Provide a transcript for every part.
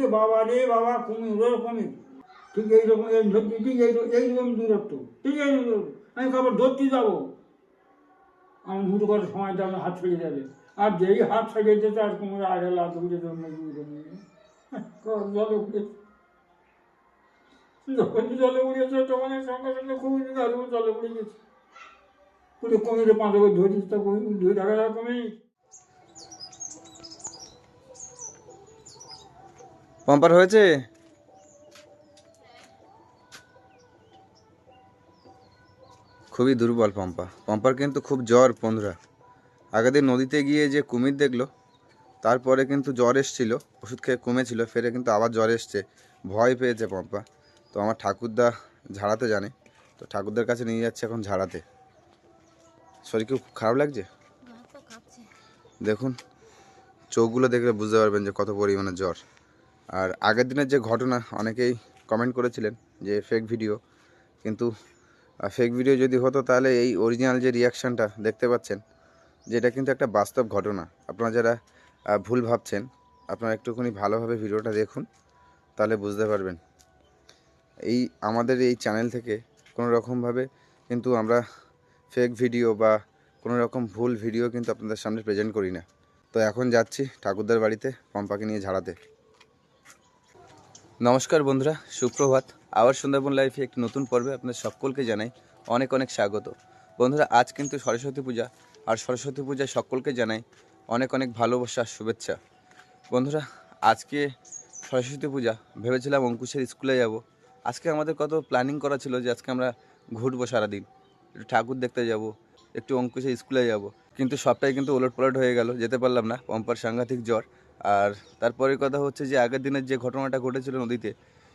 ওরে বাবা রে বাবা, কুমির কুমির, ঠিক এইরকম, ঠিক এইরকম দূরত্ব, ঠিক এই আমি খাবার ধরতে যাবো, আমি হুটো করে সময়টা আমি হাত ছেড়ে যাবে, আর যেই হাত ছেড়ে যেতে আর কুমির আগে লাভ উঠে জলে উঠে, যখন জলে উড়েছে তখন সঙ্গে সঙ্গে কুমির গাড়ি জলে উড়ে গেছে। পুরো কুমিরে পাঁচ করে ধরিস, তো ধরে দেখা যায় কুমির। পাম্পার হয়েছে? খুবই দুর্বল পাম্পার কিন্তু খুব জ্বর বন্ধুরা। আগের দিন নদীতে গিয়ে যে কুমির দেখলো, তারপরে কিন্তু জ্বর এসছিল, ওষুধ খেয়ে কমেছিল, ফেরে কিন্তু আবার জ্বর এসছে, ভয় পেয়েছে পাম্পা। তো আমার ঠাকুরদা ঝাড়াতে জানে, তো ঠাকুরদার কাছে নিয়ে যাচ্ছে এখন ঝাড়াতে। শরীর খুব খারাপ লাগছে, দেখুন চোখগুলো দেখলে বুঝতে পারবেন যে কত পরিমাণে জ্বর। আর আগের দিনের যে ঘটনা, অনেকেই কমেন্ট করেছিলেন যে ফেক ভিডিও, কিন্তু ফেক ভিডিও যদি হতো তাহলে এই অরিজিনাল যে রিয়াকশানটা দেখতে পাচ্ছেন, যেটা কিন্তু একটা বাস্তব ঘটনা। আপনারা যারা ভুল ভাবছেন, আপনারা একটুখানি ভালোভাবে ভিডিওটা দেখুন, তাহলে বুঝতে পারবেন। এই আমাদের এই চ্যানেল থেকে কোনো রকমভাবে কিন্তু আমরা ফেক ভিডিও বা কোনো রকম ভুল ভিডিও কিন্তু আপনাদের সামনে প্রেজেন্ট করি না। তো এখন যাচ্ছি ঠাকুরদার বাড়িতে পম্পাকে নিয়ে ঝাড়াতে। নমস্কার বন্ধুরা, সুপ্রভাত। আবার সুন্দরবন লাইফে একটি নতুন পর্বে আপনাদের সকলকে জানাই অনেক অনেক স্বাগত। বন্ধুরা, আজ কিন্তু সরস্বতী পূজা, আর সরস্বতী পূজায় সকলকে জানাই অনেক অনেক ভালোবাসা, শুভেচ্ছা। বন্ধুরা, আজকে সরস্বতী পূজা, ভেবেছিলাম অঙ্কুশের স্কুলে যাব। আজকে আমাদের কত প্ল্যানিং করা ছিল যে আজকে আমরা ঘুরবো সারাদিন, একটু ঠাকুর দেখতে যাব, একটু অঙ্কুশের স্কুলে যাব, কিন্তু সবটাই কিন্তু ওলটপালট হয়ে গেল, যেতে পারলাম না, পম্পার সাংঘাতিক জ্বর। আর তারপরে কথা হচ্ছে যে আগের দিনের যে ঘটনাটা ঘটেছিল নদীতে,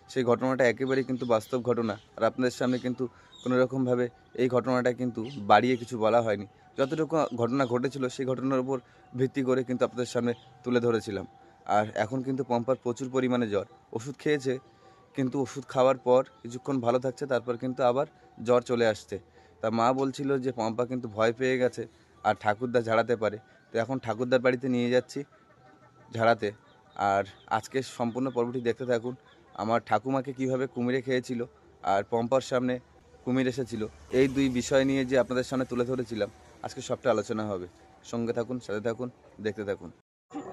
সেই ঘটনাটা একেবারেই কিন্তু বাস্তব ঘটনা। আর আপনাদের সামনে কিন্তু কোনো রকমভাবে এই ঘটনাটা কিন্তু বাড়িয়ে কিছু বলা হয়নি, যতটুকু ঘটনা ঘটেছিল সেই ঘটনার উপর ভিত্তি করে কিন্তু আপনাদের সামনে তুলে ধরেছিলাম। আর এখন কিন্তু পম্পার প্রচুর পরিমাণে জ্বর, ওষুধ খেয়েছে, কিন্তু ওষুধ খাওয়ার পর কিছুক্ষণ ভালো থাকছে, তারপর কিন্তু আবার জ্বর চলে আসছে। তা মা বলছিল যে পম্পা কিন্তু ভয় পেয়ে গেছে আর ঠাকুরদা ঝাড়াতে পারে। তো এখন ঠাকুরদার বাড়িতে নিয়ে যাচ্ছি ঝাড়াতে। আর আজকে সম্পূর্ণ পর্বটি দেখতে থাকুন, আমার ঠাকুমাকে কিভাবে কুমিরে খেয়েছিল আর পম্পার সামনে কুমির এসেছিল, এই দুই বিষয় নিয়ে যে আপনাদের সামনে তুলে ধরেছিলাম, আজকে সবটা আলোচনা হবে। সঙ্গে থাকুন, সাথে থাকুন, দেখতে থাকুন।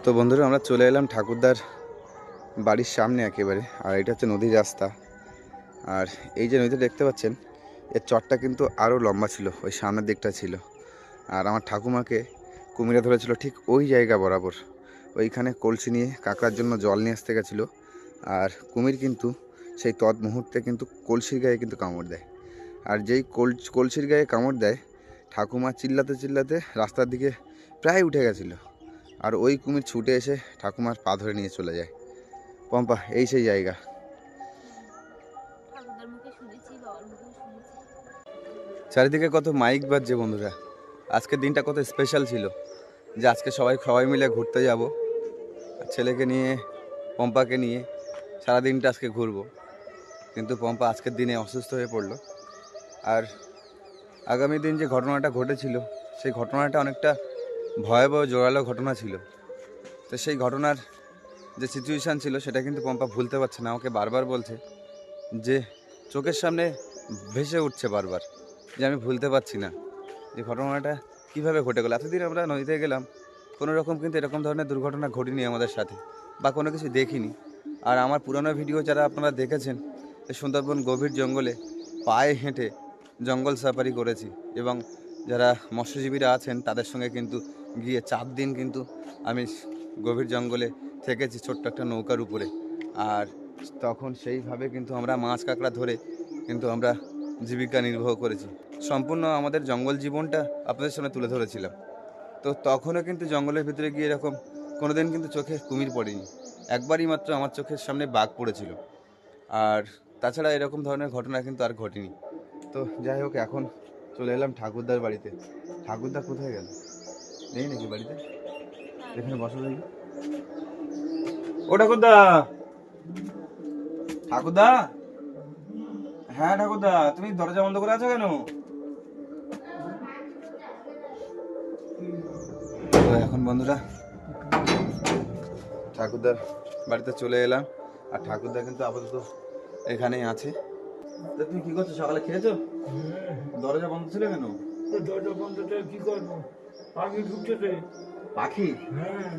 তো বন্ধুরা, আমরা চলে এলাম ঠাকুরদার বাড়ির সামনে একেবারে। আর এটা হচ্ছে নদীর রাস্তা। আর এই যে নদীটা দেখতে পাচ্ছেন, এর চরটা কিন্তু আরও লম্বা ছিল, ওই সামনের দিকটা ছিল। আর আমার ঠাকুমাকে কুমিরে ধরেছিল ঠিক ওই জায়গা বরাবর। ওইখানে কলসি নিয়ে কাঁকড়ার জন্য জল নিয়ে আসতে গেছিলো। আর কুমির কিন্তু সেই মুহূর্তে কিন্তু কলসির গায়ে কিন্তু কামড় দেয়। আর যেই কলসির গায়ে কামড় দেয়, ঠাকুমা চিল্লাতে চিল্লাতে রাস্তার দিকে প্রায় উঠে গেছিলো। আর ওই কুমির ছুটে এসে ঠাকুমার পা ধরে নিয়ে চলে যায়। পম্পা, এই সেই জায়গা। চারিদিকে কত মাইক বাজছে বন্ধুরা। আজকের দিনটা কত স্পেশাল ছিল, যে আজকে সবাই মিলে ঘুরতে যাব। ছেলেকে নিয়ে, পম্পাকে নিয়ে সারাদিনটা আজকে ঘুরবো। কিন্তু পম্পা আজকের দিনে অসুস্থ হয়ে পড়লো। আর আগামী দিন যে ঘটনাটা ঘটেছিল, সেই ঘটনাটা অনেকটা ভয়াবহ জোরালো ঘটনা ছিল। তো সেই ঘটনার যে সিচুয়েশান ছিল, সেটা কিন্তু পম্পা ভুলতে পারছে না। আমাকে বারবার বলছে যে চোখের সামনে ভেসে উঠছে বারবার, যে আমি ভুলতে পারছি না যে ঘটনাটা কীভাবে ঘটে গেল। এতদিন আমরা নদীতে গেলাম, কোনো রকম কিন্তু এরকম ধরনের দুর্ঘটনা ঘটেনি আমাদের সাথে, বা কোনো কিছু দেখিনি। আর আমার পুরনো ভিডিও যারা আপনারা দেখেছেন, সুন্দরবন গভীর জঙ্গলে পায়ে হেঁটে জঙ্গল সাফারি করেছি, এবং যারা মৎস্যজীবীরা আছেন তাদের সঙ্গে কিন্তু গিয়ে 4 দিন কিন্তু আমি গভীর জঙ্গলে থেকেছি, ছোট্ট একটা নৌকার উপরে। আর তখন সেইভাবে কিন্তু আমরা মাছ কাঁকড়া ধরে কিন্তু আমরা জীবিকা নির্বাহ করেছি। সম্পূর্ণ আমাদের জঙ্গল জীবনটা আপনাদের সামনে তুলে ধরেছিলাম। তো তখনও কিন্তু জঙ্গলের ভিতরে গিয়ে এরকম কোনো দিন কিন্তু চোখে কুমির পড়েনি, একবারই মাত্র আমার চোখের সামনে বাঘ পড়েছিল। আর তাছাড়া এরকম ধরনের ঘটনা কিন্তু আর ঘটেনি। তো যাই হোক, এখন চলে এলাম ঠাকুরদার বাড়িতে। ঠাকুরদা কোথায় গেল? নেই নাকি বাড়িতে? এখানে বসো দেখি। ও ঠাকুরদা! ঠাকুরদা! হ্যাঁ ঠাকুরদা, তুমি দরজা বন্ধ করে আছো কেন? তো এখন বন্ধুরা ঠাকুরদার বাড়িতে চলে এলাম। আর ঠাকুরদা কিন্তু আপাতত এখানেই আছে। তা তুমি কি করছো, সকালে খেয়েছো? দরজা বন্ধ ছিল কেন? দরজা বন্ধ করে কি করবো, পাখি ঢুকতেছে। পাখি? হ্যাঁ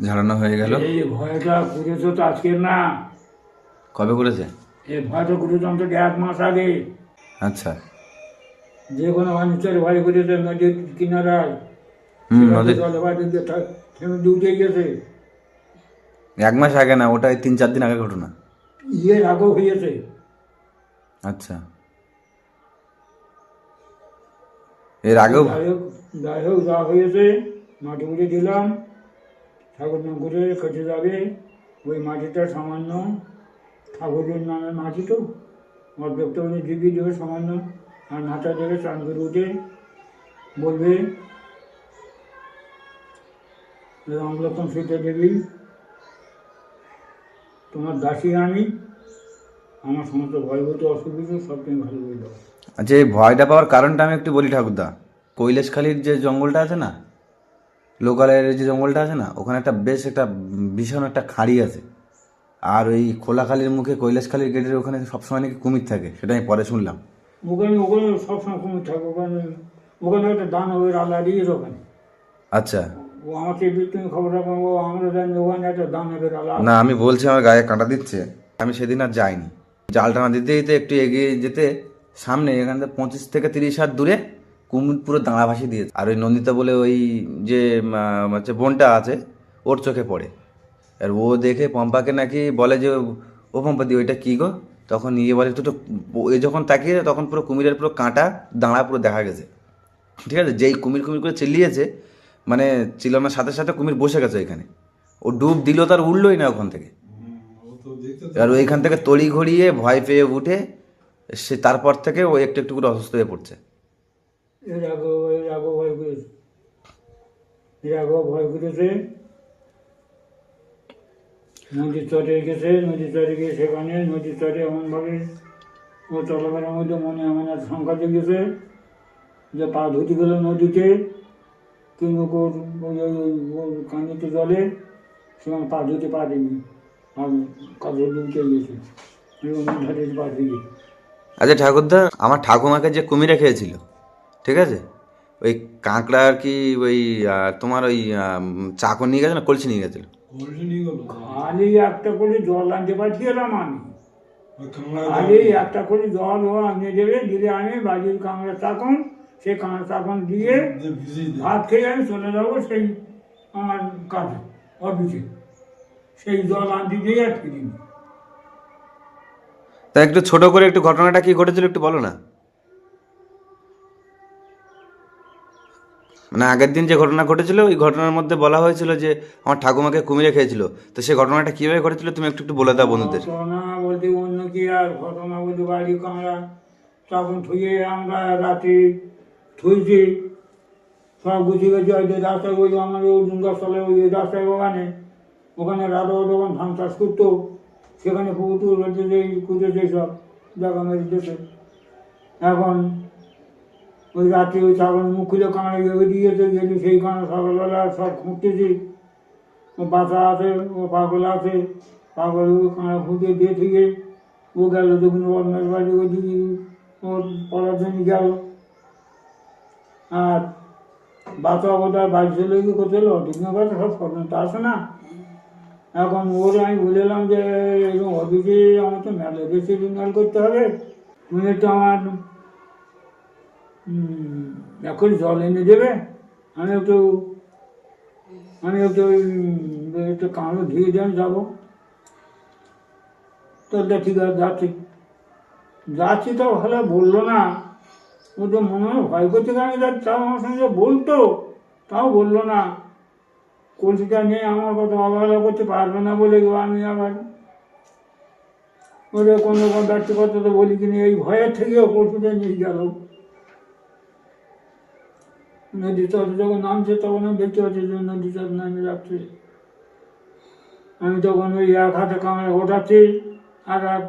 ঝাড়ানো হয়ে গেল। এই ভয়টা করেছো তো আজকের না, কবে করেছে? এই ভয়টা করেছো অন্তত 1 মাস আগে। আচ্ছা। যে কোনো মানুষের ভয় করেছে নদীর কিনারায়, নদীর জলে বাড়ি থেমে উঠে গেছে। 1 মাস আগে না, ওটা 3-4 দিন আগে ঘটনা। ইয়ের আগেও হয়েছে। আচ্ছা, এর আগেও? যাই হোক যা হয়েছে মাটি মুটি দিলাম, ঠাকুর নাম করে কেটে যাবে। ওই মাটিটা সামান্য ঠাকুরের নামের মাটি তো, অর্ধেকটা উনি দিবি দেবে সামান্য, আর মাথা দেবে স্নান করে উঠে বলবে রামলক্ষণ সীতা দেবী তোমার দাসী আমি, আমার সমস্ত ভয়ভূত অসুবিধা সব তুমি ভালো করে দাও। আচ্ছা, এই ভয়টা পাওয়ার কারণটা আমি একটু বলি ঠাকুরদা। কৈলাসখালীর যে জঙ্গলটা আছে না, লোকালয়ের যে জঙ্গলটা আছে না, ওখানে একটা বেশ একটা ভীষণ একটা খাঁড়ি আছে। আর ওই খোলাখালির মুখে কৈলাসখালীর গেটের ওখানে সবসময় নাকি কুমির থাকে, সেটা আমি পরে শুনলাম। ওখানে ওখানে সবসময় কুমির থাকে, ওখানে ওখানে একটা দানবের আল্লাহ দিয়েছে ওখানে। আচ্ছা। ও আমাকে তুমি খবর রাখবো, ও আমরা জানি ওখানে একটা দানবের আল্লাহ। না, আমি বলছি আমার গায়ে কাঁটা দিচ্ছে। আমি সেদিন আর যাইনি। জাল টানা দিতে দিতে একটু এগিয়ে যেতে সামনে এখান থেকে 25 থেকে 30 হাত দূরে কুমির পুরো দাঁড়া ভাসি দিয়েছে। আর ওই নন্দিতা বলে ওই যে হচ্ছে বোনটা আছে, ওর চোখে পড়ে। আর ও দেখে পম্পাকে নাকি বলে যে, ও পম্পাদি ওইটা কী গো? তখন ইয়ে বলে তো, এ যখন তাকিয়ে তখন পুরো কুমিরের পুরো কাঁটা দাঁড়া পুরো দেখা গেছে। ঠিক আছে, যেই কুমির কুমির করে চিল্লিয়েছে, মানে চিল্লানোর সাথে সাথে কুমির বসে গেছে এখানে। ও ডুব দিল, তার উঠলই না ওখান থেকে। আর ওইখান থেকে তড়ি ঘড়িয়ে ভয় পেয়ে উঠে সে তারপর থেকে ও একটু একটু করে অসুস্থ হয়ে পড়ছে। এর আগেও ভয় করেছে, এর আগেও ভয় করেছে। নদীর চরে গেছে, নদীর চরে গিয়ে সেখানে নদীর চরে এমনভাবে ও চলাফেরার মধ্যে মনে এমন এক সংখ্যা জেগেছে যে পা ধুতে গেল নদীতে, কিন্তু ওই কানিতে জলে সেখানে পা ধুতে পারেনি, আর কাজে ডুবতে গেছে ধারে পা ধুয়ে। আচ্ছা ঠাকুরদা, আমার ঠাকুমাকে যে কুমিরে খেয়েছিল, ঠিক আছে, ওই কাঁকড়া আর কি ওই তোমার ওই চাকর নিয়ে গেছে না কলসি নিয়ে গেছিল? খালি একটা করে জল আনতে পাঠিয়েলাম আমি, খালি একটা করে জল ও আনিয়ে দেবে, দিলে আমি বাড়ির কাঁকড়া চাকন, সেই কাঁকড়া চাকন দিয়ে ভাত খেয়ে আমি চলে যাবো সেই আমার কাজে অফিসে, সেই জল আনতে দিয়ে আর ফিরিনি। তা একটু ছোট করে একটু ঘটনাটা কি ঘটেছিল একটু বলো না। মানে আগের দিন যে ঘটনা ঘটেছিল ওই ঘটনার মধ্যে বলা হয়েছিল যে আমার ঠাকুমাকে কুমিরে খেয়েছিল, তো সেই ঘটনাটা কীভাবে ঘটেছিল তুমি একটু একটু বলে দাও বন্ধুদের। ঘটনা বলতে অন্য কি আর, ঘটনা বলতে বাড়ি কাঁকড়া তখন থুয়ে আমরা রাতে থুইছি, সব গুছিয়ে গেছি ওই যে রাস্তায়, ওই আমার ওই গাছতলে ওই রাস্তায় ওখানে ওখানে রাধা যখন ধান চাষ করতো সেখানে পুকুর রয়েছে, যে খুঁজেছে সব জায়গা মেরে দিয়েছে। এখন ওই রাত্রে ওই ছাগল মুখ খুলে কাঁকড়া ইয়ে দিয়েছে, গেলি সেই কাঁকড়া সকালবেলা সব খুঁজতেছি, ও বাসা আছে, ও পাগল আছে, পাগল ও কাঁকড়া খুঁজে দিয়ে থেকে ও গেল যখন অন্যের বাড়ি ওই দিদি ওর পড়ার জন্য গেল, আর বাচ্চা বোধহয় বাড়ি চলে গিয়ে কোথায় অধিগ্ন কথা সব পর্যন্ত আসে না। এখন ওর আমি বললাম যে এরকম অফিসে আমার তো মেলা বেশি দিনকাল করতে হবে, তুমি একটু আমার এখন জল এনে দেবে, আমি একটু একটু কাঁকড়া ধুয়ে দিয়ে আমি যাবো। তো ঠিক আছে যাচ্ছি, তো ভালো বললো না, ও তো মনে হয় ভয় করছে কারণ তাও আমার সঙ্গে বলতো, তাও বললো না। কলসিটা নিয়ে আমার কথা অবহেলা করতে পারবে না বলে আমি আবার ওদের কোনো রকম ব্যক্তিগত তো বলি কিনি, এই ভয়ের থেকেও কলসিটা নিয়ে গেল। নদীতে যখন নামছে তখন আমি দেখতে পাচ্ছি যে নদীতে নামে যাচ্ছে। আমি তখন ওই এক হাতে কামড়ে ওঠাচ্ছি আর এক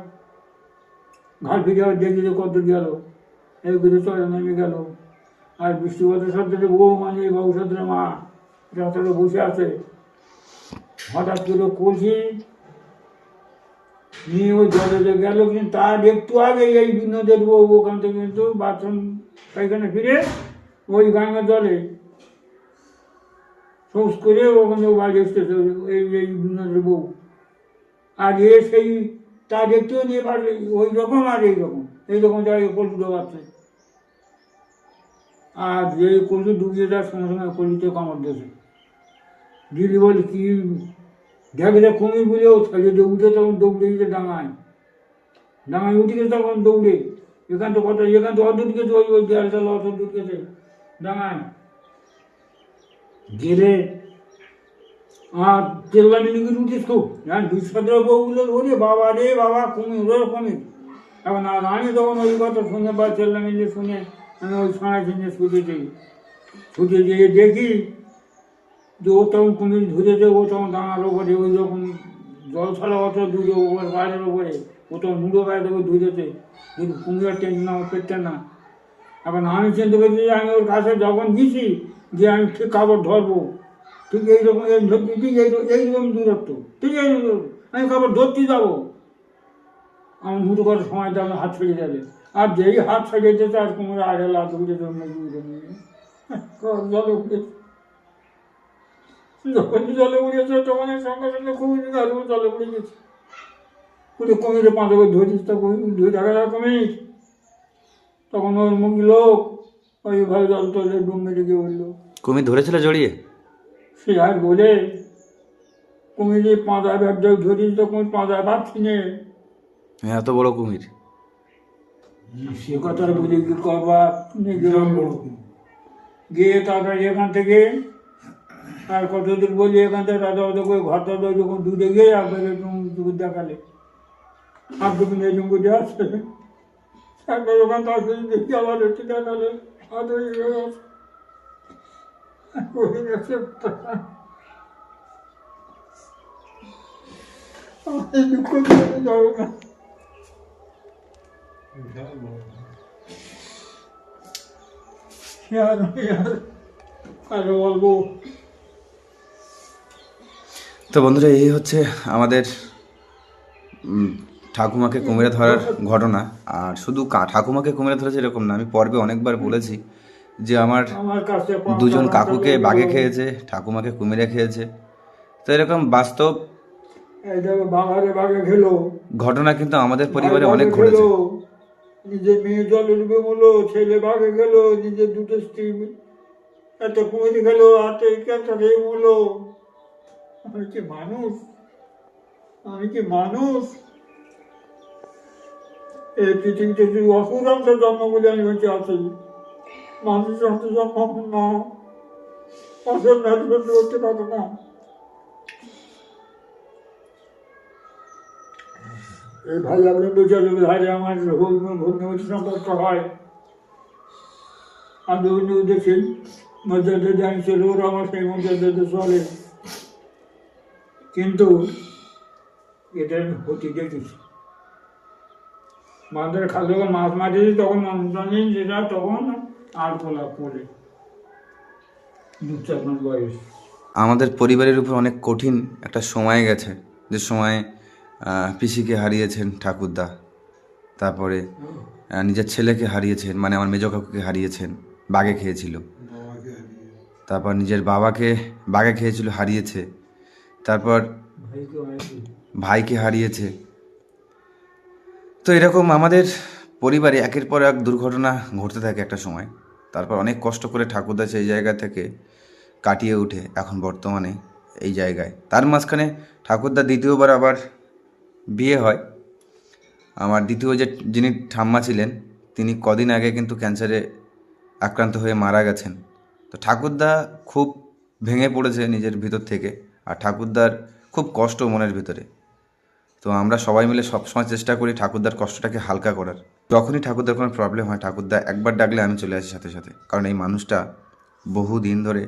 ঘাট ফিরে দেখি যে কত গেল, এই করে চলে নেমে গেল। আর বৃষ্টিপাতের সাথে বউ মানে বৌসাদের মা রাস্তাটা বসে আছে। হঠাৎ করে কলসি নিয়ে ওই জলে যে গেল, কিন্তু তার একটু আগে এই বিনোদের বউ ওখান থেকে কিন্তু বাথরুম পায়খানা ফিরে ওই গঙ্গার জলে শৌচ করে ওখানে বাড়ি এসেছে এই বিনোদের বউ। আর এ সেই তার একটুও নিয়ে পারলে ওই রকম আর এইরকম জায়গায় কলসি ডোবাচ্ছে। আর যে কলসি ডুবিয়ে দেওয়ার সঙ্গে সঙ্গে কলসিতে কামড় দিয়েছে। দিদি বলে কি দেখে কুমির বলে ও ছেলে উঠে তখন দৌড়ে গেছে ডাঙায় উঠে গেছে তখন দৌড়ে। এখান তো অর্ধ গেছে, ওই দেয়ালটা অর্ধ গেছে ডাঙায় গেলে। আর চেল্লানি নিয়ে উঠিস খুব জান বিশ্বদ্র বউগুলো ওরে বাবা রে বাবা কুমির। এখন আর আমি তখন ওই কথা শুনে বা চেল্লামিলি শুনে আমি ওই সোনা চিনে ছুটে যেয়ে দেখি যে ও তখন কুমির ধরেছে। ও তখন ডাঙার ওপরে ওই রকম জল ছাড়া অত দূরে ওপর বাইরের ওপরে ও তখন মুড়ো বাইরে ওপর ধরেছে, কিন্তু কুমিরের টেন না ও পেটটা না। এখন আমি চিনতে পেরেছি যে আমি ওর কাছে যখন গেছি যে আমি ঠিক কাপড় ধরবো, ঠিক এইরকম ঠিক এইরকম দূরত্ব, ঠিক এই আমি কাপড় ধরতে যাবো, আমার মুঠো করার সময় আমার হাত ছেড়ে যাবে। আর যেই হাত ছেড়ে যেতে আর কুমির আগে লাভ উঠে জলে উঠে যখন জলে উড়েছে তখন সঙ্গে সঙ্গে কুমির গাড়ি জলে উড়ে গেছে। পুরো কুমিরে পাঁচে ধরিস তো ধরে দেখা যায় কুমির। তখন ওর মুখ লোক ওইভাবে জল তলে ডুব মেরে গিয়ে উঠলো। কুমির ধরেছিল জড়িয়ে? সে আর বলে কুমিরে পাঁচায় ভাব ধরিস তো কুমির পাঁচায় ভাবছি নে। এত বড় কুমির? সে কথা বলি কি করবা গিয়ে তারপরে এখান থেকে আর কতদূর বলি এখান থেকে রাজা করে ঘরটা যখন দূরে গিয়ে একবারে দেখালে আর দুদিন এই জঙ্গু দিয়ে আসছে একবার ওখান থেকে দেখি আবার একটু দেখালে দুঃখ যাবো না। আরো বলবো। তো বন্ধুরা, এই হচ্ছে আমাদের ঠাকুমাকে কুমিরে ধরার ঘটনা। আর শুধু ঠাকুমাকে কুমিরে ধরেছে এরকম না, আমি পর্বে অনেকবার বলেছি যে আমার দুজন কাকুকে বাঘে খেয়েছে, ঠাকুমাকে কুমিরে খেয়েছে। তো এরকম বাস্তব ঘটনা কিন্তু আমাদের পরিবারে অনেক ঘটেছে। নিজের মেয়ে জলে ডুবে বললো, ছেলে বাঘে গেল, নিজের দুটো স্ত্রী একটা কুমিরে গেল, হাতে ক্যান্সার হয়ে বললো। আমি কি মানুষ? এই পৃথিবীতে শুধু অসুরান্ত জন্ম বলে আমি বেঁচে আছি, মানুষের হাতে জন্ম না, অসুর নারী করতে পারবো না। এই ভাই আপনি বুঝে ভাই আমার ভগ্নবতী সম্পর্ক হয়, আমি অন্য দেখি মর্যাদা জানিয়েছিল, ওরা আমার সেই মর্যাদাতে চলে। কিন্তু এটা আমি হতে দেখেছি বাঁধের খাল যখন মাছ মারিয়েছি তখন জানি যেটা তখন আর তোলা পড়ে 2-4 মাস বয়স। আমাদের পরিবারের উপর অনেক কঠিন একটা সময় গেছে, যে সময় পিসিকে হারিয়েছেন ঠাকুরদা, তারপরে নিজের ছেলেকে হারিয়েছেন, মানে আমার মেজ কাকুকে হারিয়েছেন, বাঘে খেয়েছিল। তারপর নিজের বাবাকে বাঘে খেয়েছিল, হারিয়েছে। তারপর ভাইকে হারিয়েছে। তো এরকম আমাদের পরিবারে একের পর এক দুর্ঘটনা ঘটতে থাকে একটা সময়। তারপর অনেক কষ্ট করে ঠাকুরদা সেই জায়গা থেকে কাটিয়ে উঠে এখন বর্তমানে এই জায়গায়। তার মাঝখানে ঠাকুরদা দ্বিতীয়বার আবার বিয়ে হয়। আমার দ্বিতীয় যিনি ঠাম্মা ছিলেন তিনি কদিন আগে কিন্তু ক্যান্সারে আক্রান্ত হয়ে মারা গেছেন। তো ঠাকুরদা খুব ভেঙে পড়েছে নিজের ভিতর থেকে, আর ঠাকুরদার খুব কষ্ট মনের ভিতরে। তো আমরা সবাই মিলে সবসময় চেষ্টা করি ঠাকুরদার কষ্টটাকে হালকা করার। যখনই ঠাকুরদার কোনো প্রবলেম হয়, ঠাকুরদা একবার ডাকলে আমি চলে আসি সাথে সাথে, কারণ এই মানুষটা বহু দিন ধরে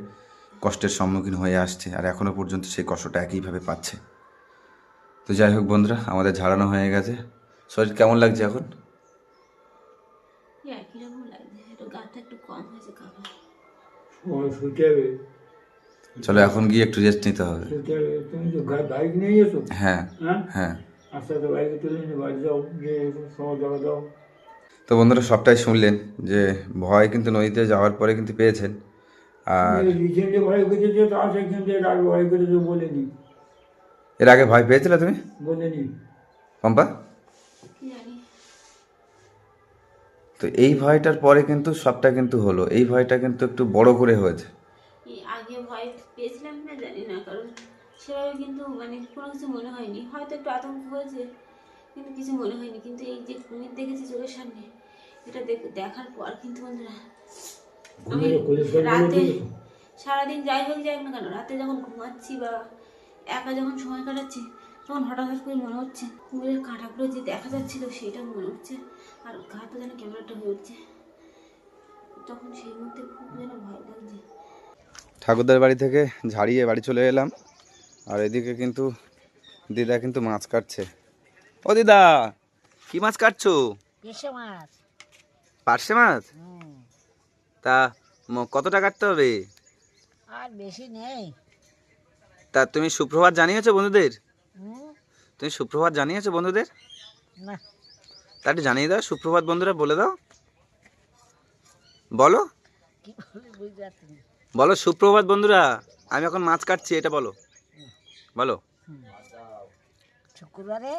কষ্টের সম্মুখীন হয়ে আসছে, আর এখনও পর্যন্ত সেই কষ্টটা একইভাবে পাচ্ছে। তো যাই হোক বন্ধুরা, আমাদের ঝাড়ানো হয়ে গেছে। শরীর কেমন লাগছে এখন? একই রকম লাগছে, একটু গাটা একটু কম হয়েছে খাবার। সময় শুতে হবে, চলো এখন গিয়ে একটু রেস্ট নিতে হবে। শুতে হবে। তুমি তো বাইক নিয়ে এসো। হ্যাঁ হ্যাঁ, হ্যাঁ। আস্তে আস্তে বাইকে তুলে নিয়ে বাড়ি যাও, যে সময় জায়গা দাও। তো বন্ধুরা সবটাই শুনলেন যে ভয় কিন্তু নদীতে যাওয়ার পরে কিন্তু পেয়েছেন। আর রিসেন্টলি ভয় করেছে, তো আছে কিন্তু এর আগে ভয় করেছে বলেনি, এর আগে ভয় পেয়েছিলে তুমি বলেনি। পম্পা? কি জানি, তো এই ভয়টার পরে কিন্তু সবটা কিন্তু হলো, এই ভয়টা কিন্তু একটু বড় করে হয়েছে। এই আগে ভয় পেয়েছিলাম না জানি না, কারণ সেভাবে কিন্তু মানে কোনো কিছু মনে হয়নি, হয়তো একটু আতঙ্ক হয়েছে কিন্তু কিছু মনে হয়নি। কিন্তু এই যে কুমির দেখেছি চোখের সামনে, এটা দেখার পর কিন্তু বন্ধুরা আমি রাতে সারাদিন যাই হোক না কেন, রাতে যখন ঘুমাচ্ছি বা একা যখন সময় কাটাচ্ছি, তখন হঠাৎ করে মনে হচ্ছে কুমিরের কাঁটাগুলো যে দেখা যাচ্ছিল সেটা মনে হচ্ছে, আর গাটা যেন কেমন একটা হয়ে উঠছে। তখন সেই মুহূর্তে খুব যেন ভয় লাগছে। ঠাকুরদার বাড়ি থেকে ঝাড়িয়ে বাড়ি চলে এলাম, আর এদিকে কিন্তু দিদা কিন্তু মাছ কাটছে। ও দিদা, কি মাছ কাটছো? পার্শে মাছ। পার্শে মাছ? তা কতটা কাটতে হবে? আর বেশি নেই। তা তুমি সুপ্রভাত জানিয়েছো বন্ধুদের? হুম, তুমি সুপ্রভাত জানিয়েছো বন্ধুদের? না তা একটু জানিয়ে দাও, সুপ্রভাত বন্ধুরা বলে দাও, বলো কি বলে বুঝতে পারছি না। বলো সুপ্রভাত বন্ধুরা, আমি এখন মাছ কাটছি, এটা বলো, বলো। শুক্রবারে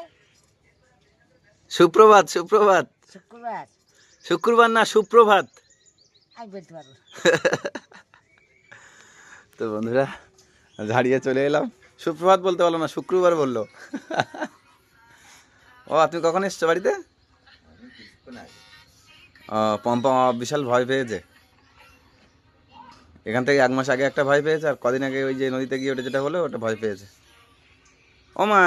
সুপ্রভাত, সুপ্রভাত, শুক্রবার শুক্রবার না, সুপ্রভাত। আমি বলতে পারবো। তো বন্ধুরা ঝাড়িয়ে চলে এলাম, সুপ্রভাত বলতে পারলো না, শুক্রবার বললো। ও আপনি কখন এসছো বাড়িতে? ও পম্পা বিশাল ভয় পেয়েছে, এখান থেকে 1 মাস আগে একটা ভয় পেয়েছে, আর কদিন আগে ওই যে নদীতে গিয়ে ওটা যেটা হলো ওটা ভয় পেয়েছে। ও মা,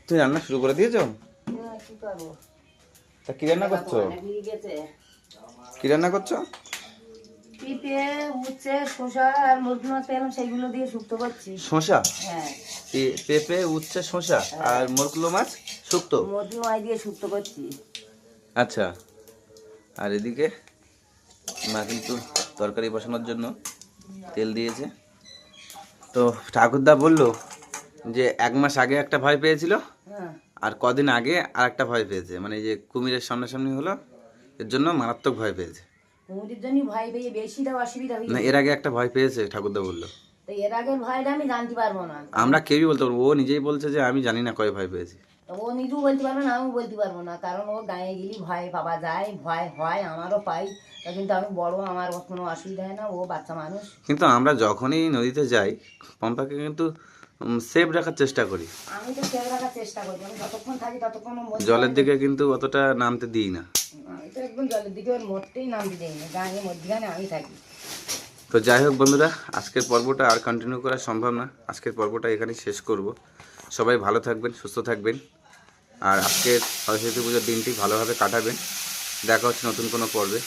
তুমি রান্না শুরু করে দিয়েছো? কি করবো? তা কি রান্না করছো? কি রান্না করছো? পিঁপে, উচ্ছে, শসা আর মুরগি মাছ পেলাম, সেইগুলো দিয়ে শুক্তো করছি। শসা? হ্যাঁ, পেঁপে, উচ্ছে, শসা আর মোরকুলো মাছ শুক্তো। মুরগি মাছ দিয়ে শুক্তো করছি। আচ্ছা, আর এদিকে মা কিন্তু তরকারি বসানোর জন্য তেল দিয়েছে। তো ঠাকুরদা বললো যে 1 মাস আগে একটা ভয় পেয়েছিল, হ্যাঁ, আর কদিন আগে আর একটা ভয় পেয়েছে, মানে এই যে কুমিরের সামনাসামনি হলো এর জন্য মারাত্মক ভয় পেয়েছে। কুমিরের জন্য ভয় পেয়ে বেশিটা অসুবিধা না, হয়েছে। এর আগে একটা ভয় পেয়েছে ঠাকুরদা বললো। তো এর আগের ভয়টা আমি জানতে পারবো না। আমরা কেউই বলতে পারবো, ও নিজেই বলছে যে আমি জানি না কয় ভয় পেয়েছি। তো ও নিজেও বলতে পারবে না, আমিও বলতে পারবো না, কারণ ও গায়ে গেলে ভয় পাওয়া যায়, ভয় হয়, আমারও পাই। তা কিন্তু আমি বড়, আমার কোনো অসুবিধা হয় না, ও বাচ্চা মানুষ। কিন্তু আমরা যখনই নদীতে যাই পম্পাকে কিন্তু সেফ রাখার চেষ্টা করি, আমি তো খেয়াল রাখার চেষ্টা করি, আমি যতক্ষণ থাকি ততক্ষণ ওর মধ্যে জলের দিকে কিন্তু অতটা নামতে দিই না। আমি তো একদম জলের দিকে ওর মোটেই নামতে যাই না, গায়ে মধ্যখানে আমি থাকি। তো যাই হোক বন্ধুরা, আজকের পর্বটা আর কন্টিনিউ করা সম্ভব না, আজকের পর্বটা এখানেই শেষ করব। সবাই ভালো থাকবেন, সুস্থ থাকবেন, আর আজকের সরস্বতী পুজোর দিনটি ভালোভাবে কাটাবেন। দেখা হচ্ছে নতুন কোনো পর্বে।